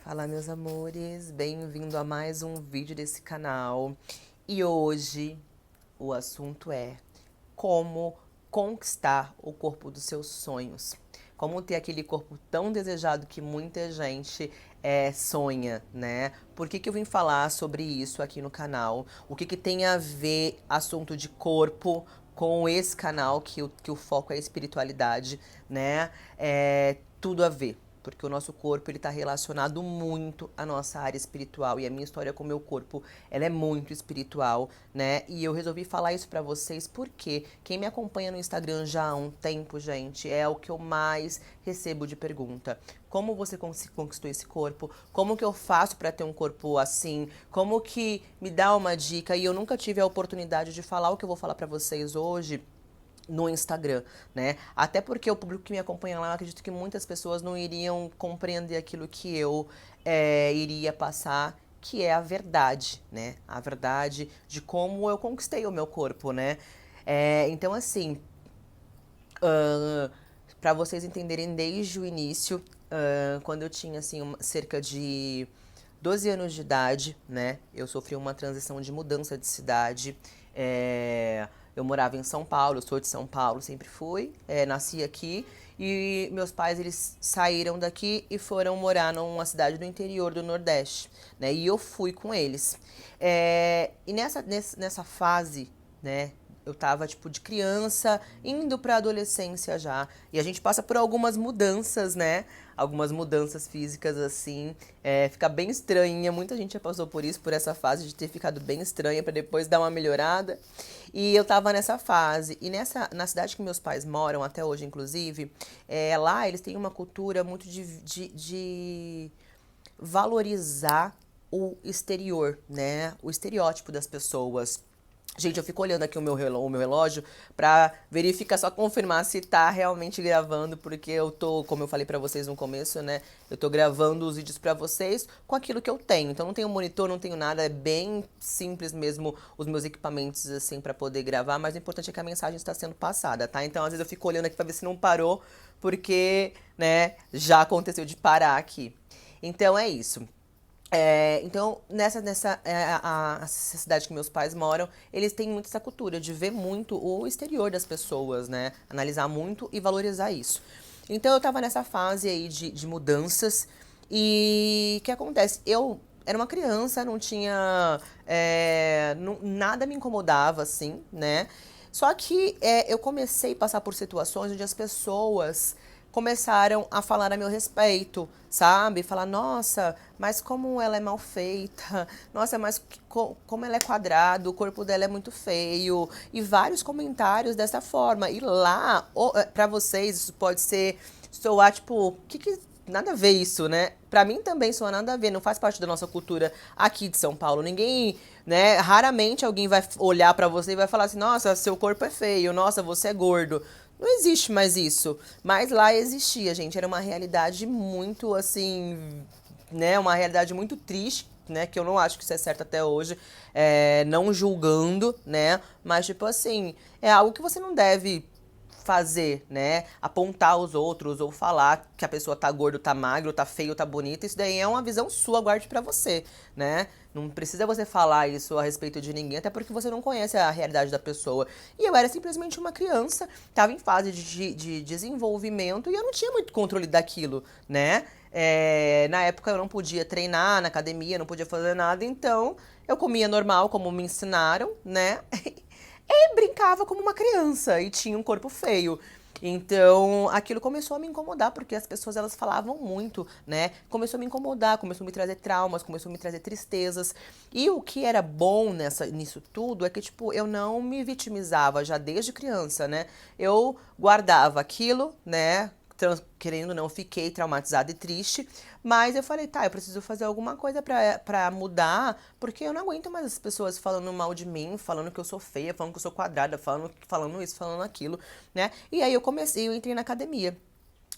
Fala, meus amores, bem-vindo a mais um vídeo desse canal. E hoje o assunto é como conquistar o corpo dos seus sonhos. Como ter aquele corpo tão desejado que muita gente sonha, né? Por que que eu vim falar sobre isso aqui no canal? O que que tem a ver assunto de corpo com esse canal que o foco é a espiritualidade, né? Tudo a ver porque o nosso corpo ele está relacionado muito à nossa área espiritual e a minha história com o meu corpo ela é muito espiritual, né? E eu resolvi falar isso para vocês porque quem me acompanha no Instagram já há um tempo, gente, é o que eu mais recebo de pergunta. Como você conquistou esse corpo? Como que eu faço para ter um corpo assim? Como que me dá uma dica? E eu nunca tive a oportunidade de falar o que eu vou falar para vocês hoje no Instagram, né? Até porque o público que me acompanha lá, eu acredito que muitas pessoas não iriam compreender aquilo que eu iria passar, que é a verdade, né? A verdade de como eu conquistei o meu corpo, né? Então, assim, para vocês entenderem desde o início, quando eu tinha, assim, cerca de 12 anos de idade, né? Eu sofri uma transição de mudança de cidade. Eu morava em São Paulo, eu sou de São Paulo, sempre fui, nasci aqui. E meus pais, eles saíram daqui e foram morar numa cidade do interior do Nordeste, né? E eu fui com eles. E nessa fase, né? Eu tava, tipo, de criança, indo pra adolescência já. E a gente passa por algumas mudanças, né? Algumas mudanças físicas, assim. Fica bem estranha. Muita gente já passou por isso, por essa fase de ter ficado bem estranha pra depois dar uma melhorada. E eu tava nessa fase. E na cidade que meus pais moram, até hoje, inclusive, lá eles têm uma cultura muito de valorizar o exterior, né? O estereótipo das pessoas. Gente, eu fico olhando aqui o meu relógio pra verificar, só confirmar se tá realmente gravando, porque eu tô, como eu falei pra vocês no começo, né? Eu tô gravando os vídeos pra vocês com aquilo que eu tenho. Então não tenho monitor, não tenho nada, é bem simples mesmo os meus equipamentos assim pra poder gravar, mas o importante é que a mensagem está sendo passada, tá? Então às vezes eu fico olhando aqui pra ver se não parou, porque, né, já aconteceu de parar aqui. Então é isso. Então, essa cidade que meus pais moram, eles têm muito essa cultura de ver muito o exterior das pessoas, né? Analisar muito e valorizar isso. Então, eu tava nessa fase aí de mudanças e o que acontece? Eu era uma criança, não tinha... nada me incomodava, assim, né? Só que eu comecei a passar por situações onde as pessoas começaram a falar a meu respeito, sabe? Falar, nossa, mas como ela é mal feita, nossa, mas como ela é quadrada, o corpo dela é muito feio, e vários comentários dessa forma. E lá, pra vocês, isso pode soar tipo, que nada a ver isso, né? Pra mim também soa nada a ver, não faz parte da nossa cultura aqui de São Paulo. Ninguém, né? Raramente alguém vai olhar pra você e vai falar assim: nossa, seu corpo é feio, nossa, você é gordo. Não existe mais isso. Mas lá existia, gente. Era uma realidade muito assim, né? Uma realidade muito triste, né? Que eu não acho que isso é certo até hoje. Não julgando, né? Mas, tipo assim, é algo que você não deve fazer, né? Apontar os outros ou falar que a pessoa tá gordo, tá magro, tá feio, tá bonita. Isso daí é uma visão sua, guarde pra você, né? Não precisa você falar isso a respeito de ninguém, até porque você não conhece a realidade da pessoa. E eu era simplesmente uma criança, tava em fase de desenvolvimento e eu não tinha muito controle daquilo, né? Na época eu não podia treinar na academia, não podia fazer nada, então eu comia normal, como me ensinaram, né? E brincava como uma criança e tinha um corpo feio. Então, aquilo começou a me incomodar, porque as pessoas elas falavam muito, né? Começou a me incomodar, começou a me trazer traumas, começou a me trazer tristezas. E o que era bom nisso tudo é que, tipo, eu não me vitimizava já desde criança, né? Eu guardava aquilo, né? Querendo ou não, fiquei traumatizada e triste, mas eu falei, tá, eu preciso fazer alguma coisa pra mudar, porque eu não aguento mais as pessoas falando mal de mim, falando que eu sou feia, falando que eu sou quadrada, falando isso, falando aquilo, né? E aí eu entrei na academia.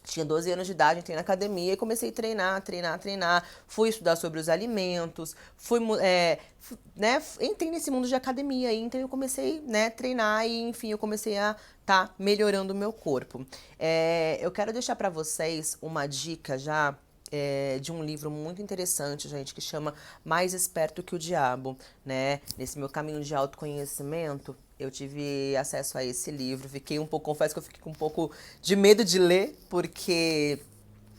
Tinha 12 anos de idade, entrei na academia e comecei a treinar. Fui estudar sobre os alimentos, né, entrei nesse mundo de academia aí, então eu comecei, né, treinar e, enfim, eu comecei a melhorando o meu corpo. Eu quero deixar pra vocês uma dica já de um livro muito interessante, gente, que chama Mais Esperto que o Diabo, né? Nesse meu caminho de autoconhecimento, eu tive acesso a esse livro. Fiquei um pouco, confesso que eu fiquei com um pouco de medo de ler, porque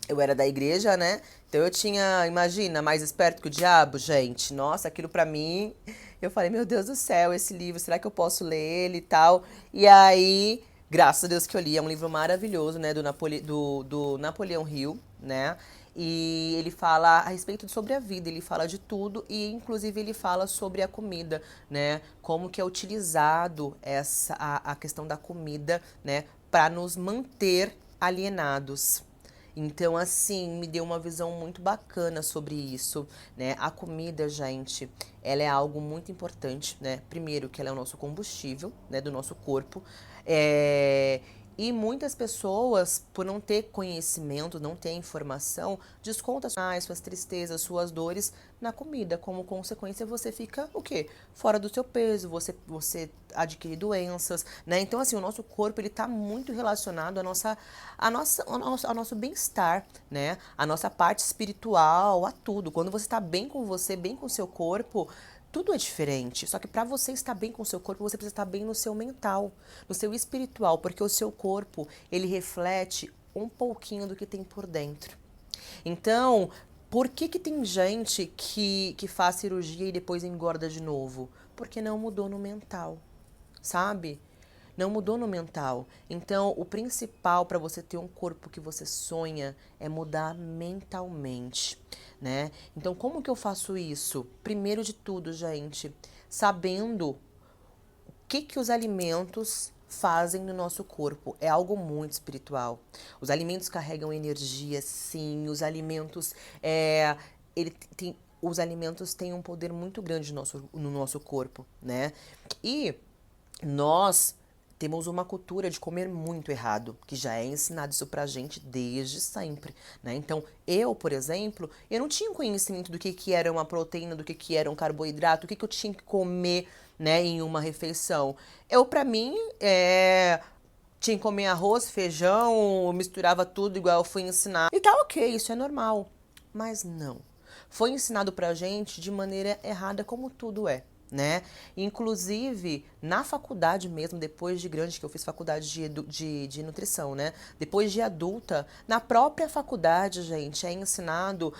eu era da igreja, né? Então eu tinha, imagina, mais esperto que o diabo, gente. Nossa, aquilo pra mim, eu falei, meu Deus do céu, esse livro, será que eu posso ler ele e tal? E aí, graças a Deus que eu li, é um livro maravilhoso, né, do Napoleão Hill, né? E ele fala a respeito sobre a vida, ele fala de tudo e inclusive ele fala sobre a comida, né? Como que é utilizado a questão da comida, né, para nos manter alienados. Então, assim, me deu uma visão muito bacana sobre isso, né? A comida, gente, ela é algo muito importante, né? Primeiro, que ela é o nosso combustível, né, do nosso corpo. É... E muitas pessoas, por não ter conhecimento, não ter informação, descontam suas tristezas, suas dores na comida. Como consequência, você fica o quê? Fora do seu peso, você adquire doenças, né? Então, assim, o nosso corpo, ele tá muito relacionado ao nosso bem-estar, né? A nossa parte espiritual, a tudo. Quando você está bem com você, bem com o seu corpo, tudo é diferente. Só que para você estar bem com o seu corpo, você precisa estar bem no seu mental, no seu espiritual, porque o seu corpo, ele reflete um pouquinho do que tem por dentro. Então, por que que tem gente que faz cirurgia e depois engorda de novo? Porque não mudou no mental, sabe? Não mudou no mental. Então, o principal para você ter um corpo que você sonha é mudar mentalmente, né? Então, como que eu faço isso? Primeiro de tudo, gente, sabendo o que os alimentos fazem no nosso corpo. É algo muito espiritual. Os alimentos carregam energia, sim. Os alimentos, ele tem, os alimentos têm um poder muito grande no nosso corpo, né? E nós temos uma cultura de comer muito errado, que já é ensinado isso pra gente desde sempre, né? Então, eu, por exemplo, eu não tinha conhecimento do que era uma proteína, do que era um carboidrato, o que eu tinha que comer, né, em uma refeição. Eu, pra mim, tinha que comer arroz, feijão, misturava tudo igual eu fui ensinar. E tá ok, isso é normal. Mas não. Foi ensinado pra gente de maneira errada, como tudo é, né? Inclusive, na faculdade mesmo, depois de grande, que eu fiz faculdade de nutrição, né? Depois de adulta, na própria faculdade, gente, é ensinado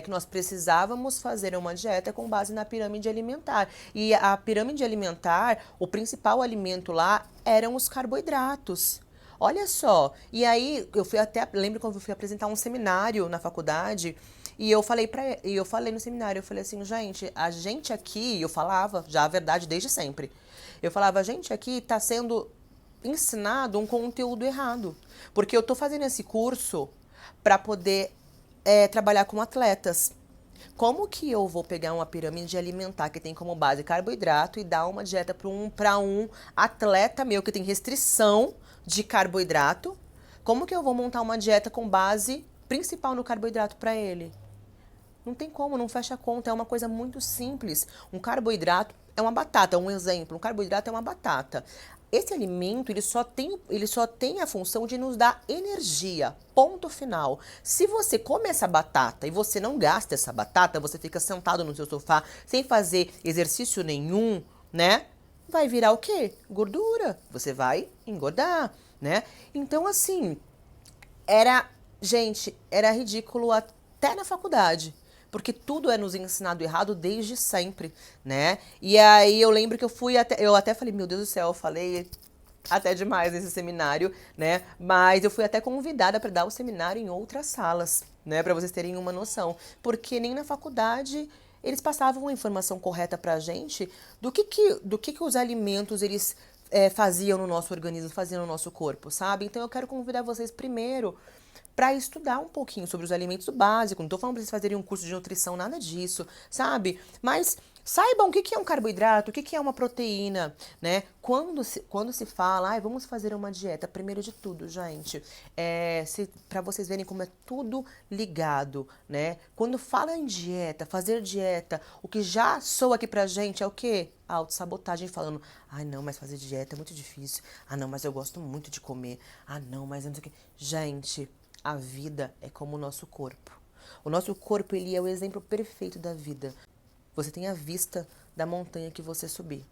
que nós precisávamos fazer uma dieta com base na pirâmide alimentar. E a pirâmide alimentar, o principal alimento lá eram os carboidratos. Olha só, e aí eu fui até, lembro quando eu fui apresentar um seminário na faculdade, e eu falei no seminário, eu falei assim, gente, a gente aqui, eu falava já a verdade desde sempre. Eu falava, a gente aqui está sendo ensinado um conteúdo errado, porque eu tô fazendo esse curso para poder trabalhar com atletas. Como que eu vou pegar uma pirâmide alimentar que tem como base carboidrato e dar uma dieta para um atleta meu que tem restrição de carboidrato? Como que eu vou montar uma dieta com base principal no carboidrato para ele? Não tem como, não fecha a conta. É uma coisa muito simples. Um carboidrato é uma batata, um exemplo. Um carboidrato é uma batata. Esse alimento, ele só tem a função de nos dar energia. Ponto final. Se você come essa batata e você não gasta essa batata, você fica sentado no seu sofá sem fazer exercício nenhum, né? Vai virar o quê? Gordura. Você vai engordar, né? Então, assim, era, gente, era ridículo até na faculdade. Porque tudo é nos ensinado errado desde sempre, né? E aí eu lembro que eu até falei, meu Deus do céu, eu falei até demais nesse seminário, né? Mas eu fui até convidada para dar o seminário em outras salas, né? Para vocês terem uma noção. Porque nem na faculdade eles passavam a informação correta pra gente do que os alimentos eles faziam no nosso organismo, faziam no nosso corpo, sabe? Então eu quero convidar vocês primeiro para estudar um pouquinho sobre os alimentos básicos. Não tô falando para vocês fazerem um curso de nutrição, nada disso, sabe? Mas saibam o que é um carboidrato, o que é uma proteína, né? Quando se fala, vamos fazer uma dieta, primeiro de tudo, gente, para vocês verem como é tudo ligado, né? Quando fala em dieta, fazer dieta, o que já soa aqui pra gente é o quê? Autossabotagem, falando, ai não, mas fazer dieta é muito difícil. Ah não, mas eu gosto muito de comer. Ah não, mas eu não sei o quê. Gente, a vida é como o nosso corpo. O nosso corpo, ele é o exemplo perfeito da vida. Você tem a vista da montanha que você subir.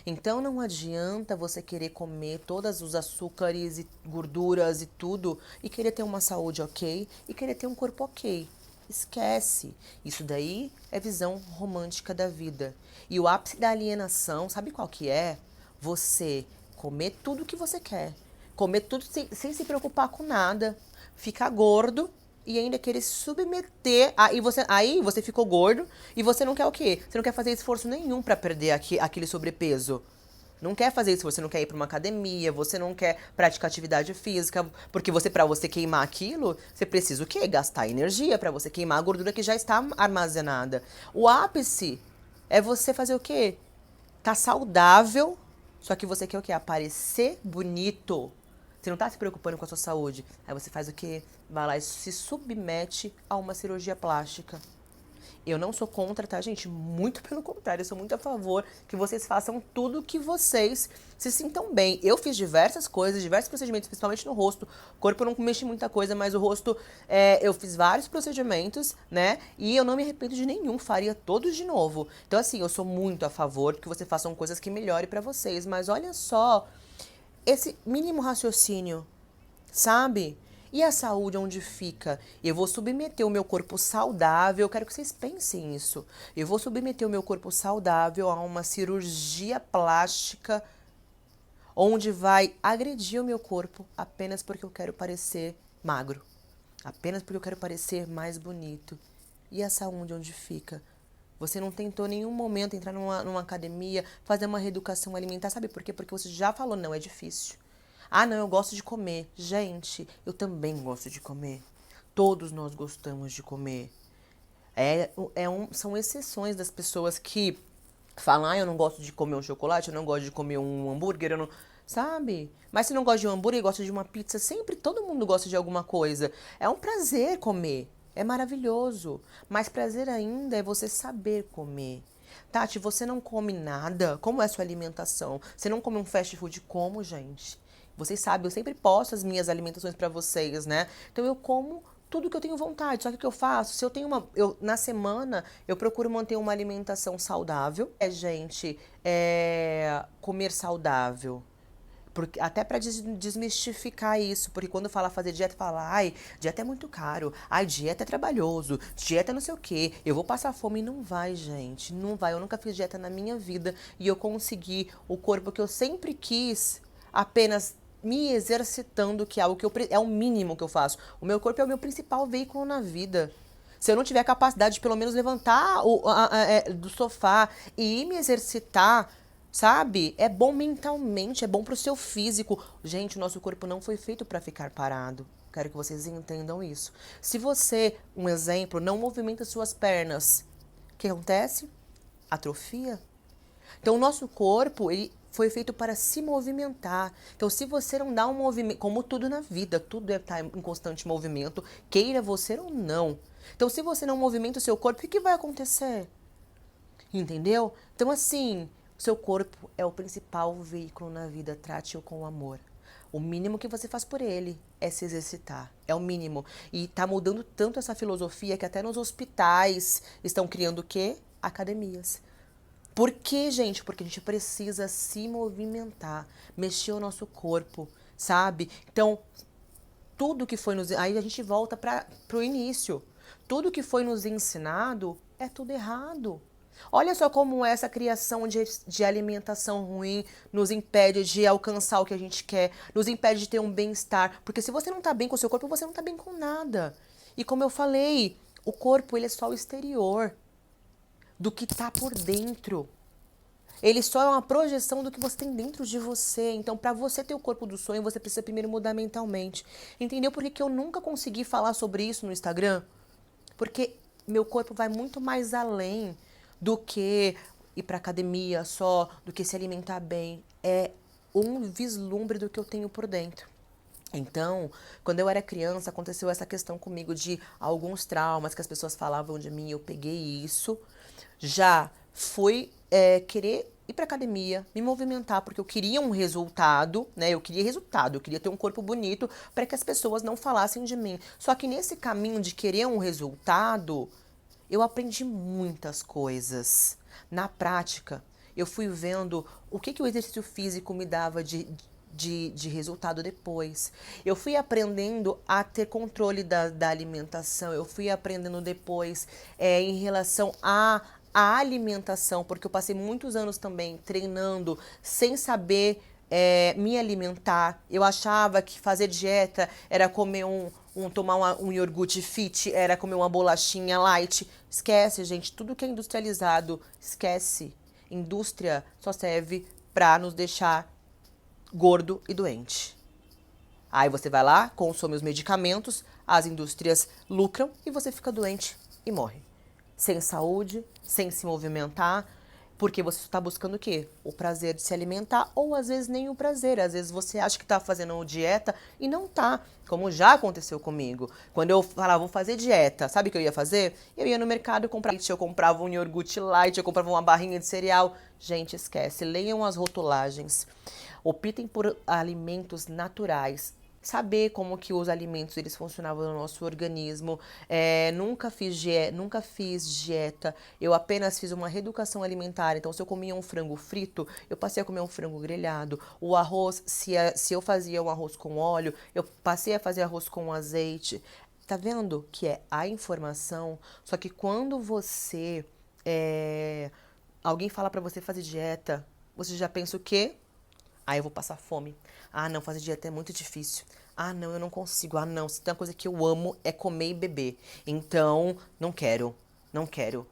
Então não adianta você querer comer todos os açúcares e gorduras e tudo e querer ter uma saúde ok e querer ter um corpo ok. Esquece. Isso daí é visão romântica da vida. E o ápice da alienação, sabe qual que é? Você comer tudo que você quer. Comer tudo sem se preocupar com nada. Ficar gordo e ainda querer se submeter. Aí você ficou gordo e você não quer o quê? Você não quer fazer esforço nenhum para perder aquele sobrepeso. Não quer fazer isso, você não quer ir para uma academia, você não quer praticar atividade física, porque para você queimar aquilo, você precisa o quê? Gastar energia para você queimar a gordura que já está armazenada. O ápice é você fazer o quê? Tá saudável, só que você quer o quê? Aparecer bonito. Você não tá se preocupando com a sua saúde. Aí você faz o quê? Vai lá e se submete a uma cirurgia plástica. Eu não sou contra, tá, gente? Muito pelo contrário, eu sou muito a favor que vocês façam tudo que vocês se sintam bem. Eu fiz diversas coisas, diversos procedimentos, principalmente no rosto. O corpo eu não mexi muita coisa, mas o rosto eu fiz vários procedimentos, né? E eu não me arrependo de nenhum, faria todos de novo. Então, assim, eu sou muito a favor que vocês façam coisas que melhorem pra vocês. Mas olha só, esse mínimo raciocínio, sabe? E a saúde onde fica? Eu vou submeter o meu corpo saudável, eu quero que vocês pensem isso. Eu vou submeter o meu corpo saudável a uma cirurgia plástica onde vai agredir o meu corpo apenas porque eu quero parecer magro, apenas porque eu quero parecer mais bonito. E a saúde onde fica? Você não tentou em nenhum momento entrar numa academia, fazer uma reeducação alimentar. Sabe por quê? Porque você já falou, não, é difícil. Ah, não, eu gosto de comer. Gente, eu também gosto de comer. Todos nós gostamos de comer. São exceções das pessoas que falam, ah, eu não gosto de comer um chocolate, eu não gosto de comer um hambúrguer, eu não... Sabe? Mas se não gosta de um hambúrguer e gosta de uma pizza, sempre todo mundo gosta de alguma coisa. É um prazer comer. É maravilhoso. Mas prazer ainda é você saber comer. Tati, você não come nada? Como é sua alimentação? Você não come um fast food? Como, gente? Vocês sabem, eu sempre posto as minhas alimentações pra vocês, né? Então eu como tudo que eu tenho vontade. Só que o que eu faço? Se eu tenho na semana, eu procuro manter uma alimentação saudável. Gente, comer saudável. Porque, até para desmistificar isso, porque quando fala fazer dieta, fala, ai, dieta é muito caro, ai, dieta é trabalhoso, dieta é não sei o quê, eu vou passar fome. E não vai, gente, não vai. Eu nunca fiz dieta na minha vida e eu consegui o corpo que eu sempre quis apenas me exercitando, que é algo que é o mínimo que eu faço. O meu corpo é o meu principal veículo na vida. Se eu não tiver capacidade de pelo menos levantar do sofá e ir me exercitar, sabe? É bom mentalmente, é bom pro seu físico. Gente, o nosso corpo não foi feito para ficar parado. Quero que vocês entendam isso. Se você, um exemplo, não movimenta suas pernas, o que acontece? Atrofia. Então, o nosso corpo, ele foi feito para se movimentar. Então, se você não dá um movimento, como tudo na vida, tudo está em constante movimento, queira você ou não. Então, se você não movimenta o seu corpo, o que vai acontecer? Entendeu? Então, assim, o seu corpo é o principal veículo na vida. Trate-o com amor. O mínimo que você faz por ele é se exercitar. É o mínimo. E tá mudando tanto essa filosofia que até nos hospitais estão criando o quê? Academias. Por quê, gente? Porque a gente precisa se movimentar, mexer o nosso corpo, sabe? Então, tudo que foi nos... Aí a gente volta pro início. Tudo que foi nos ensinado é tudo errado. Olha só como essa criação de alimentação ruim nos impede de alcançar o que a gente quer, nos impede de ter um bem-estar. Porque se você não tá bem com o seu corpo, você não tá bem com nada. E como eu falei, o corpo, ele é só o exterior do que tá por dentro. Ele só é uma projeção do que você tem dentro de você. Então, para você ter o corpo do sonho, você precisa primeiro mudar mentalmente. Entendeu por que eu nunca consegui falar sobre isso no Instagram? Porque meu corpo vai muito mais além do que ir para academia só, do que se alimentar bem. É um vislumbre do que eu tenho por dentro. Então, quando eu era criança, aconteceu essa questão comigo de alguns traumas que as pessoas falavam de mim, eu peguei isso, já fui querer ir pra academia, me movimentar, porque eu queria um resultado, né? Eu queria ter um corpo bonito para que as pessoas não falassem de mim. Só que nesse caminho de querer um resultado, eu aprendi muitas coisas. Na prática, eu fui vendo o que o exercício físico me dava de resultado depois. Eu fui aprendendo a ter controle da alimentação, eu fui aprendendo depois em relação a alimentação, porque eu passei muitos anos também treinando sem saber me alimentar. Eu achava que fazer dieta era comer tomar um iogurte fit, era comer uma bolachinha light. Esquece, gente, tudo que é industrializado, esquece. Indústria só serve para nos deixar gordo e doente. Aí você vai lá, consome os medicamentos, as indústrias lucram e você fica doente e morre. Sem saúde, sem se movimentar, porque você está buscando o quê? O prazer de se alimentar, ou às vezes nem o prazer. Às vezes você acha que está fazendo dieta e não tá, como já aconteceu comigo. Quando eu falava, vou fazer dieta, sabe o que eu ia fazer? Eu ia no mercado comprar leite, eu comprava um iogurte light, eu comprava uma barrinha de cereal. Gente, esquece, leiam as rotulagens. Optem por alimentos naturais. Saber como que os alimentos eles funcionavam no nosso organismo. Nunca fiz dieta, eu apenas fiz uma reeducação alimentar. Então, se eu comia um frango frito, eu passei a comer um frango grelhado. O arroz, se eu fazia um arroz com óleo, eu passei a fazer arroz com azeite. Tá vendo que é a informação? Só que quando alguém fala pra você fazer dieta, você já pensa o quê? Ah, eu vou passar fome. Ah, não, fazer dieta é muito difícil. Ah, não, eu não consigo. Ah, não, se tem uma coisa que eu amo é comer e beber. Então, não quero. Não quero.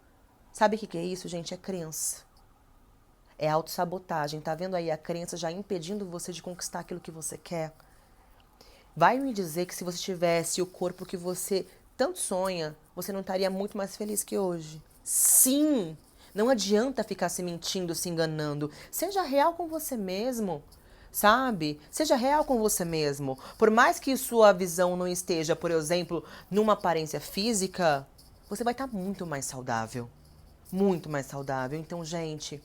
Sabe o que é isso, gente? É crença. É autossabotagem. Tá vendo aí a crença já impedindo você de conquistar aquilo que você quer? Vai me dizer que se você tivesse o corpo que você tanto sonha, você não estaria muito mais feliz que hoje? Sim! Não adianta ficar se mentindo, se enganando. Seja real com você mesmo, sabe? Seja real com você mesmo. Por mais que sua visão não esteja, por exemplo, numa aparência física, você vai estar muito mais saudável. Muito mais saudável. Então, gente,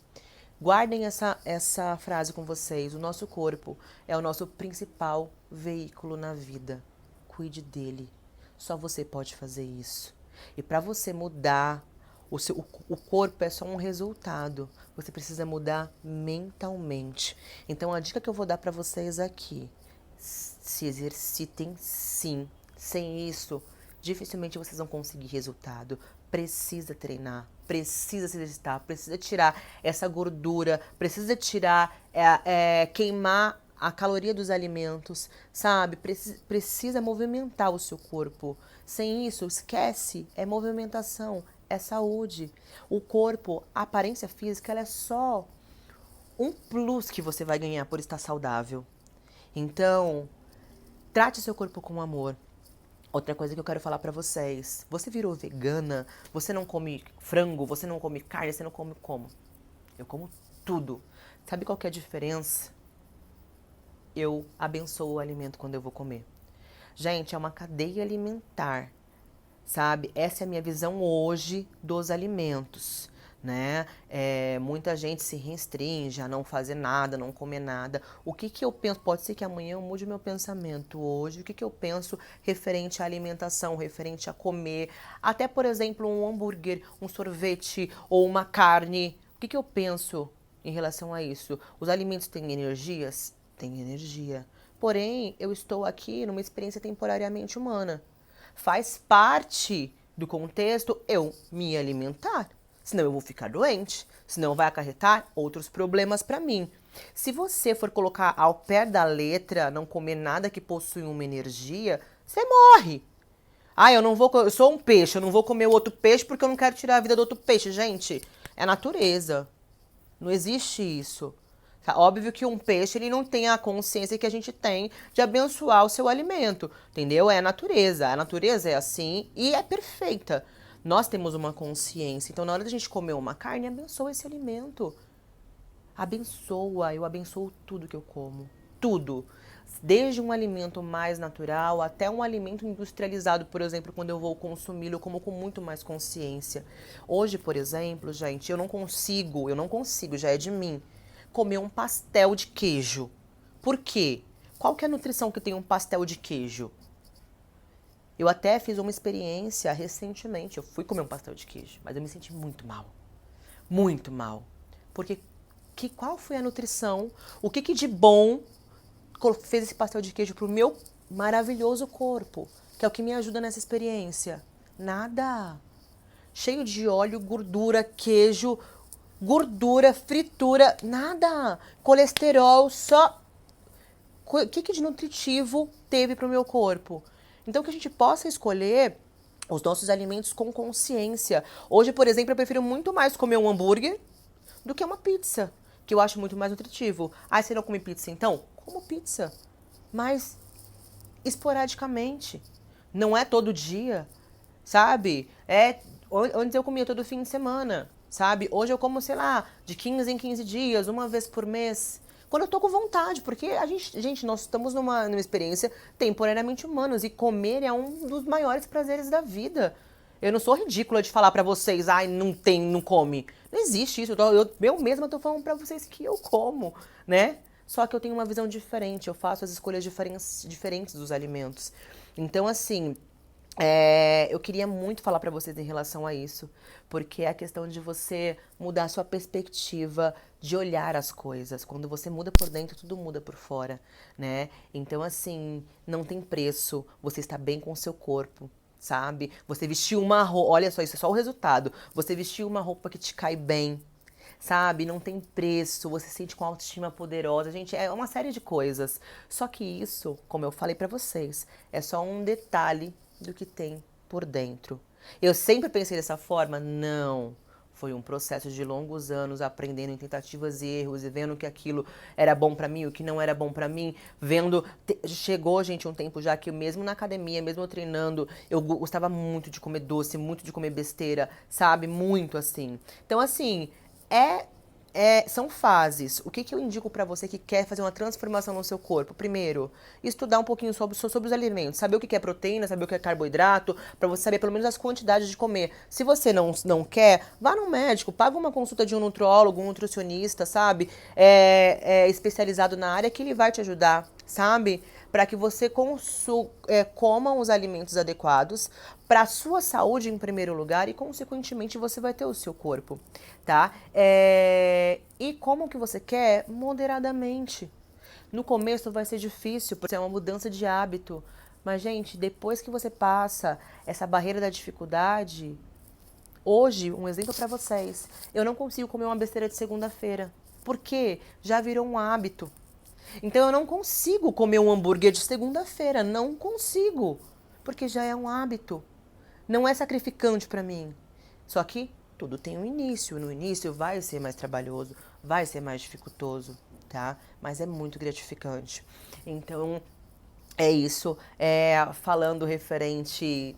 guardem essa frase com vocês. O nosso corpo é o nosso principal veículo na vida. Cuide dele. Só você pode fazer isso. E para você mudar, o corpo é só um resultado. Você precisa mudar mentalmente. Então, a dica que eu vou dar para vocês aqui: se exercitem sim. Sem isso, dificilmente vocês vão conseguir resultado. Precisa treinar, precisa se exercitar, precisa tirar essa gordura, precisa tirar, queimar a caloria dos alimentos, sabe? Precisa movimentar o seu corpo. Sem isso, esquece, é movimentação, é saúde. O corpo, a aparência física, ela é só um plus que você vai ganhar por estar saudável. Então, trate seu corpo com amor. Outra coisa que eu quero falar pra vocês. Você virou vegana, você não come frango, você não come carne, você não come como? Eu como tudo. Sabe qual que é a diferença? Eu abençoo o alimento quando eu vou comer. Gente, é uma cadeia alimentar, sabe? Essa é a minha visão hoje dos alimentos, né? Muita gente se restringe a não fazer nada, não comer nada. O que que eu penso? Pode ser que amanhã eu mude meu pensamento hoje. O que que eu penso referente à alimentação, referente a comer? Até, por exemplo, um hambúrguer, um sorvete ou uma carne. O que que eu penso em relação a isso? Os alimentos têm energias? Têm energia. Porém, eu estou aqui numa experiência temporariamente humana. Faz parte do contexto eu me alimentar. Senão eu vou ficar doente, senão vai acarretar outros problemas para mim. Se você for colocar ao pé da letra, não comer nada que possui uma energia, você morre. Ah, eu sou um peixe, eu não vou comer o outro peixe porque eu não quero tirar a vida do outro peixe. Gente, é natureza. Não existe isso. Tá? Óbvio que um peixe ele não tem a consciência que a gente tem de abençoar o seu alimento, entendeu? É a natureza é assim e é perfeita. Nós temos uma consciência, então na hora da gente comer uma carne, abençoa esse alimento. Abençoa, eu abençoo tudo que eu como. Tudo. Desde um alimento mais natural até um alimento industrializado, por exemplo, quando eu vou consumi-lo, eu como com muito mais consciência. Hoje, por exemplo, gente, eu não consigo, já é de mim, comer um pastel de queijo. Por quê? Qual que é a nutrição que tem um pastel de queijo? Eu até fiz uma experiência recentemente, eu fui comer um pastel de queijo, mas eu me senti muito mal. Muito mal. Porque qual foi a nutrição? O que de bom fez esse pastel de queijo pro meu maravilhoso corpo, que é o que me ajuda nessa experiência? Nada. Cheio de óleo, gordura, queijo, gordura, fritura, nada. Colesterol, só. O que de nutritivo teve pro meu corpo? Então, que a gente possa escolher os nossos alimentos com consciência. Hoje, por exemplo, eu prefiro muito mais comer um hambúrguer do que uma pizza, que eu acho muito mais nutritivo. Ah, você não come pizza então? Como pizza, mas esporadicamente. Não é todo dia, sabe? Antes eu comia todo fim de semana, sabe? Hoje eu como, sei lá, de 15 em 15 dias, uma vez por mês. Quando eu tô com vontade, porque gente, nós estamos numa experiência temporariamente humanos e comer é um dos maiores prazeres da vida. Eu não sou ridícula de falar pra vocês, ai, não tem, não come. Não existe isso. Eu mesma tô falando pra vocês que eu como, né? Só que eu tenho uma visão diferente, eu faço as escolhas diferentes dos alimentos. Então, assim, eu queria muito falar pra vocês em relação a isso, porque é a questão de você mudar a sua perspectiva de olhar as coisas. Quando você muda por dentro, tudo muda por fora, né? Então, assim, não tem preço você estar bem com o seu corpo, sabe? Você vestiu uma roupa, olha só, isso é só o resultado. Você vestiu uma roupa que te cai bem, sabe? Não tem preço, você se sente com autoestima poderosa. Gente, é uma série de coisas. Só que isso, como eu falei pra vocês, é só um detalhe do que tem por dentro. Eu sempre pensei dessa forma? Não. Foi um processo de longos anos aprendendo em tentativas e erros e vendo que aquilo era bom pra mim, o que não era bom pra mim, vendo chegou, gente, um tempo já que mesmo na academia, mesmo treinando, eu gostava muito de comer doce, muito de comer besteira, sabe? Muito assim. Então assim, é são fases. O que eu indico pra você que quer fazer uma transformação no seu corpo? Primeiro, estudar um pouquinho sobre os alimentos, saber o que é proteína, saber o que é carboidrato, pra você saber pelo menos as quantidades de comer. Se você não quer, vá no médico, paga uma consulta de um nutrólogo, um nutricionista, sabe? Especializado na área que ele vai te ajudar, sabe? Para que você coma os alimentos adequados para a sua saúde em primeiro lugar e, consequentemente, você vai ter o seu corpo, tá? E como que você quer? Moderadamente. No começo vai ser difícil, porque é uma mudança de hábito. Mas, gente, depois que você passa essa barreira da dificuldade, hoje, um exemplo para vocês, eu não consigo comer uma besteira de segunda-feira. Por quê? Já virou um hábito. Então eu não consigo comer um hambúrguer de segunda-feira, não consigo, porque já é um hábito. Não é sacrificante para mim. Só que tudo tem um início, no início vai ser mais trabalhoso, vai ser mais dificultoso, tá? Mas é muito gratificante. Então é isso. Falando referente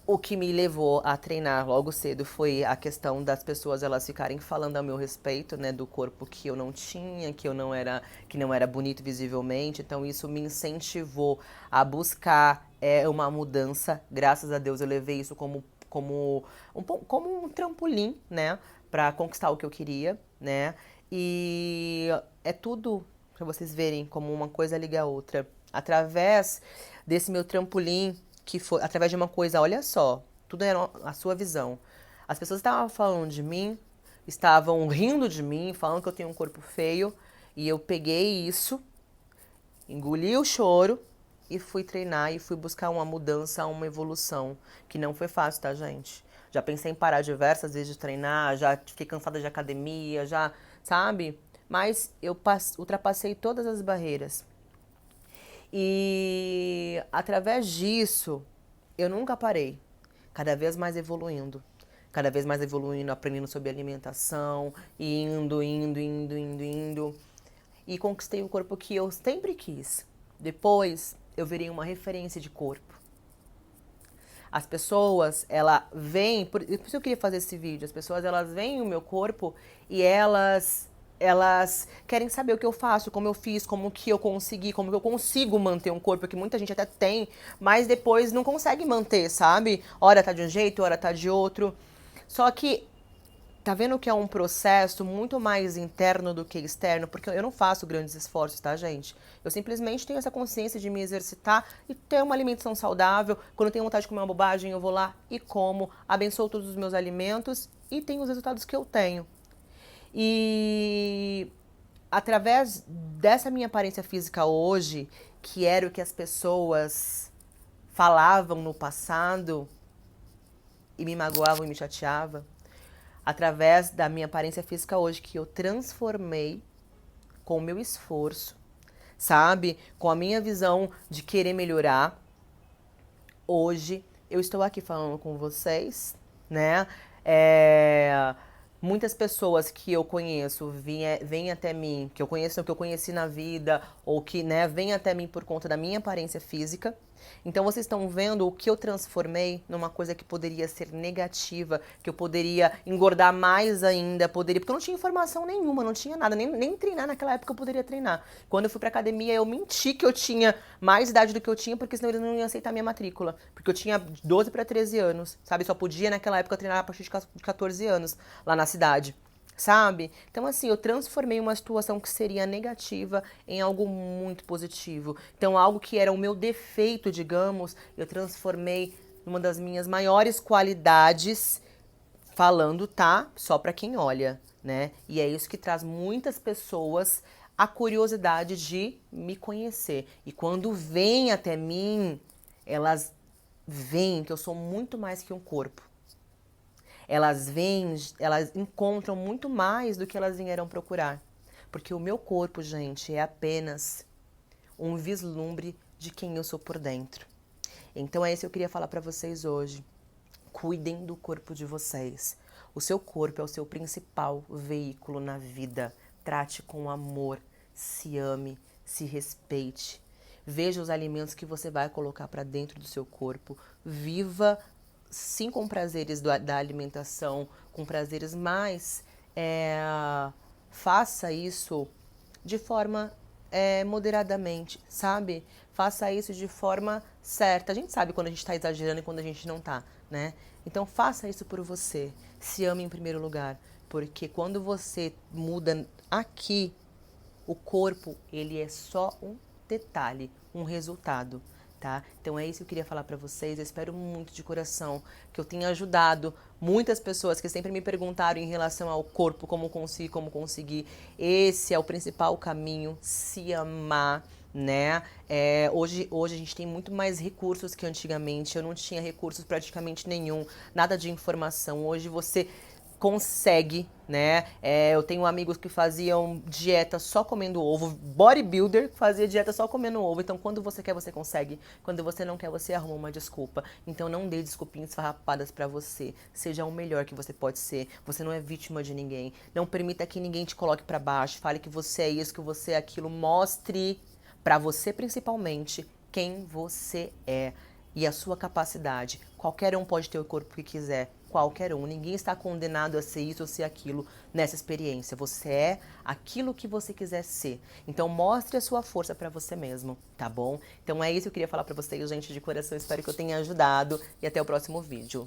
o que me levou a treinar logo cedo foi a questão das pessoas elas ficarem falando a meu respeito, né, do corpo que eu não tinha, que não era bonito visivelmente. Então isso me incentivou a buscar uma mudança. Graças a Deus eu levei isso como um trampolim, né, para conquistar o que eu queria, né? E é tudo para vocês verem como uma coisa liga a outra. Através desse meu trampolim que foi através de uma coisa, olha só, tudo era a sua visão. As pessoas estavam falando de mim, estavam rindo de mim, falando que eu tenho um corpo feio, e eu peguei isso, engoli o choro e fui treinar e fui buscar uma mudança, uma evolução, que não foi fácil, tá, gente? Já pensei em parar diversas vezes de treinar, já fiquei cansada de academia, já, sabe? Mas eu ultrapassei todas as barreiras. E através disso, eu nunca parei. Cada vez mais evoluindo, aprendendo sobre alimentação, indo. E conquistei o corpo que eu sempre quis. Depois, eu virei uma referência de corpo. As pessoas, ela vêm, por isso eu queria fazer esse vídeo, as pessoas, elas veem o meu corpo e elas elas querem saber o que eu faço, como eu fiz, como que eu consegui, como que eu consigo manter um corpo que muita gente até tem, mas depois não consegue manter, sabe? Hora tá de um jeito, hora tá de outro. Só que tá vendo que é um processo muito mais interno do que externo, porque eu não faço grandes esforços, tá, gente? Eu simplesmente tenho essa consciência de me exercitar e ter uma alimentação saudável. Quando eu tenho vontade de comer uma bobagem, eu vou lá e como, abençoo todos os meus alimentos e tenho os resultados que eu tenho. E através dessa minha aparência física hoje, que era o que as pessoas falavam no passado e me magoavam e me chateavam, através da minha aparência física hoje, que eu transformei com o meu esforço, sabe? Com a minha visão de querer melhorar, hoje eu estou aqui falando com vocês, né? Muitas pessoas que eu conheço vêm até mim, que eu conheço, que eu conheci na vida, ou que, né, vêm até mim por conta da minha aparência física. Então vocês estão vendo o que eu transformei numa coisa que poderia ser negativa, que eu poderia engordar mais ainda, poderia, porque eu não tinha informação nenhuma, não tinha nada, nem treinar naquela época eu poderia treinar. Quando eu fui pra academia, eu menti que eu tinha mais idade do que eu tinha, porque senão eles não iam aceitar minha matrícula. Porque eu tinha 12 para 13 anos, sabe? Só podia naquela época treinar a partir de 14 anos lá na cidade, sabe? Então, assim, eu transformei uma situação que seria negativa em algo muito positivo. Então, algo que era o meu defeito, digamos, eu transformei numa das minhas maiores qualidades, falando, tá? Só pra quem olha, né? E é isso que traz muitas pessoas a curiosidade de me conhecer. E quando vêm até mim, elas veem que eu sou muito mais que um corpo. Elas vêm, elas encontram muito mais do que elas vieram procurar. Porque o meu corpo, gente, é apenas um vislumbre de quem eu sou por dentro. Então é isso que eu queria falar pra vocês hoje. Cuidem do corpo de vocês. O seu corpo é o seu principal veículo na vida. Trate com amor, se ame, se respeite. Veja os alimentos que você vai colocar para dentro do seu corpo. Viva sim com prazeres da alimentação, com prazeres, mas faça isso de forma moderadamente, sabe? Faça isso de forma certa. A gente sabe quando a gente está exagerando e quando a gente não tá, né? Então faça isso por você. Se ame em primeiro lugar, porque quando você muda aqui, o corpo, ele é só um detalhe, um resultado, tá? Então é isso que eu queria falar pra vocês. Eu espero muito de coração que eu tenha ajudado muitas pessoas que sempre me perguntaram em relação ao corpo, como conseguir. Esse é o principal caminho, se amar, né? Hoje a gente tem muito mais recursos que antigamente. Eu não tinha recursos praticamente nenhum, nada de informação. Hoje você consegue, né? Eu tenho amigos que faziam dieta só comendo ovo, bodybuilder que fazia dieta só comendo ovo. Então, quando você quer, você consegue. Quando você não quer, você arruma uma desculpa. Então, não dê desculpinhas farrapadas pra você. Seja o melhor que você pode ser. Você não é vítima de ninguém. Não permita que ninguém te coloque pra baixo. Fale que você é isso, que você é aquilo. Mostre pra você, principalmente, quem você é e a sua capacidade. Qualquer um pode ter o corpo que quiser, qualquer um. Ninguém está condenado a ser isso ou ser aquilo nessa experiência. Você é aquilo que você quiser ser. Então mostre a sua força para você mesmo, tá bom? Então é isso que eu queria falar para vocês, gente, de coração. Espero que eu tenha ajudado e até o próximo vídeo.